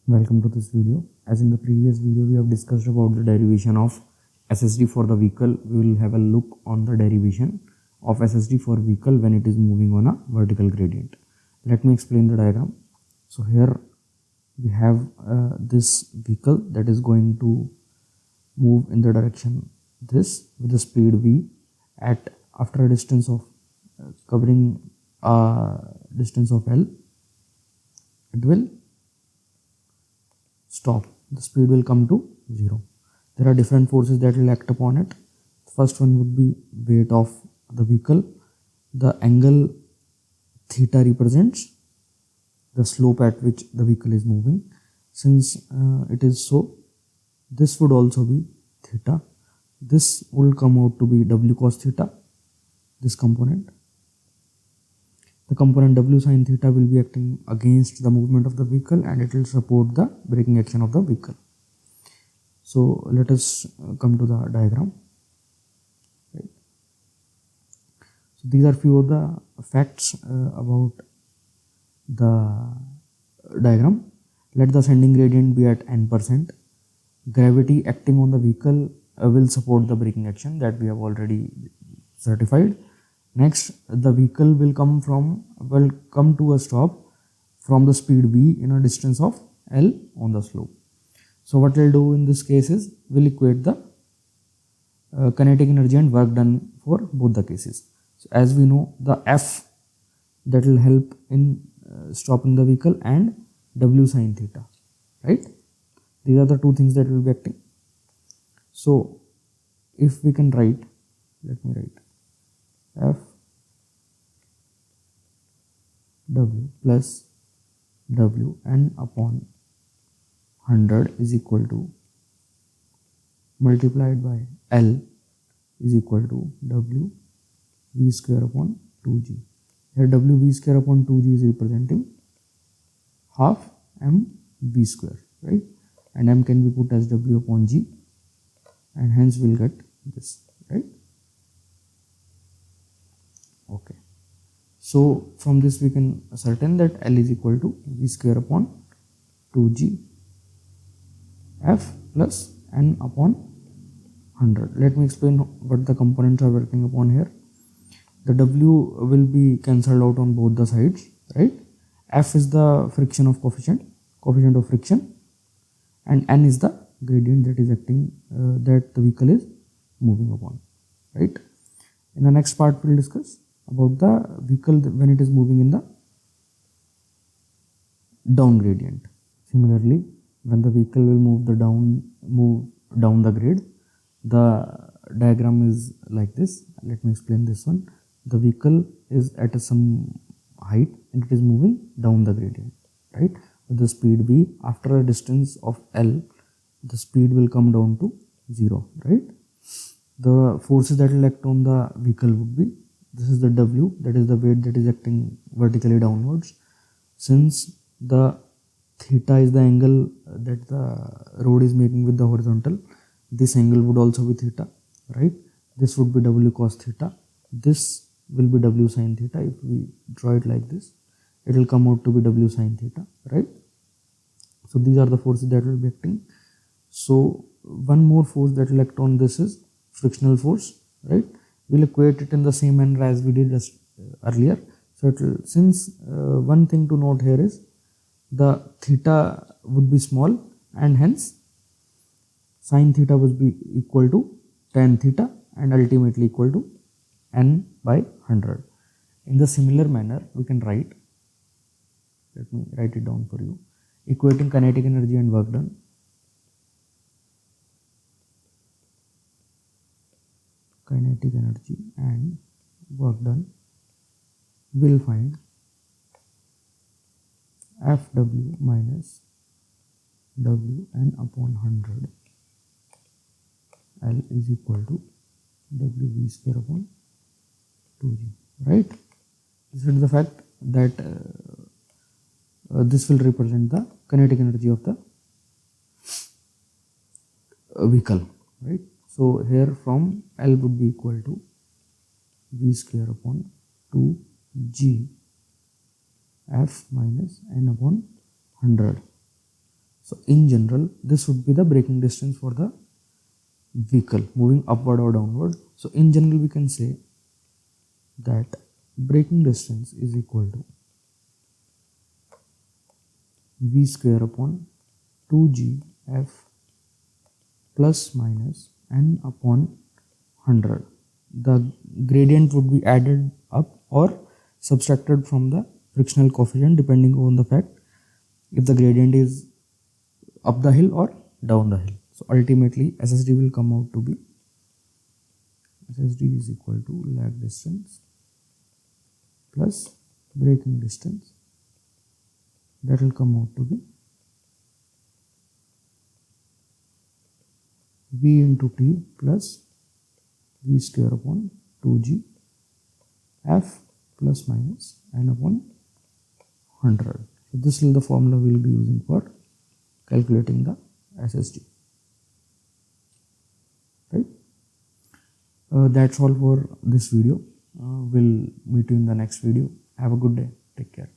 Welcome to this video. As in the previous video we have discussed about the derivation of SSD for the vehicle. We will have a look on the derivation of SSD for vehicle when it is moving on a vertical gradient. Let me explain the diagram. So here we have this vehicle that is going to move in the direction this with the speed v at after a distance of covering a distance of L. It will stop. The speed will come to 0. There are different forces that will act upon it. The first one would be weight of the vehicle. The angle theta represents the slope at which the vehicle is moving. Since it is so, this would also be theta. This will come out to be w cos theta, this component. The component w sin theta will be acting against the movement of the vehicle and it will support the braking action of the vehicle. So let us come to the diagram. Right. So these are few of the facts about the diagram. Let the ascending gradient be at n%. Gravity acting on the vehicle will support the braking action that we have already certified. Next, the vehicle will come to a stop from the speed v in a distance of L on the slope. So what we'll do in this case is we'll equate the kinetic energy and work done for both the cases. So as we know, the F that will help in stopping the vehicle and w sin theta, right? These are the two things that will be acting. So if we can write, let me write F w plus w n upon 100 is equal to multiplied by L is equal to w v square upon 2g. Here w v square upon 2g is representing half m v square, right? And m can be put as w upon g, and hence we'll get this, right? Okay. So from this we can ascertain that L is equal to v square upon 2g f plus n upon 100. Let me explain what the components are working upon here. The w will be cancelled out on both the sides, right? F is the friction of coefficient of friction, and n is the gradient that is acting that the vehicle is moving upon, right? In the next part we'll discuss about the vehicle when it is moving in the down gradient. Similarly, when the vehicle will move down the grade, the diagram is like this. Let me explain this one. The vehicle is at some height and it is moving down the gradient, right? With the speed v, after a distance of L, the speed will come down to 0, right? The forces that will act on the vehicle would be, this is the w, that is the weight that is acting vertically downwards. Since the theta is the angle that the road is making with the horizontal, this angle would also be theta, right? This would be w cos theta. This will be w sin theta. If we draw it like this, it will come out to be w sin theta, right? So these are the forces that will be acting. So one more force that will act on this is frictional force, right? We'll equate it in the same manner as we did just earlier. So since one thing to note here is the theta would be small and hence sin theta would be equal to tan theta and ultimately equal to n by 100. In the similar manner we can write, let me write it down for you, equating kinetic energy and work done. Kinetic energy and work done, will find Fw minus Wn upon 100 L is equal to Wv square upon 2g, right? This is the fact that this will represent the kinetic energy of the vehicle, right? So here from L would be equal to v square upon 2g f minus n upon 100. So in general, this would be the braking distance for the vehicle moving upward or downward. So in general, we can say that braking distance is equal to v square upon 2g f plus minus n upon 100. The gradient would be added up or subtracted from the frictional coefficient depending on the fact if the gradient is up the hill or down the hill. So ultimately SSD will come out to be SSD is equal to lag distance plus braking distance. That will come out to be v into t plus v square upon 2g f plus minus n upon 100. So this is the formula we will be using for calculating the SSD. Right? That's all for this video. We'll meet you in the next video. Have a good day. Take care.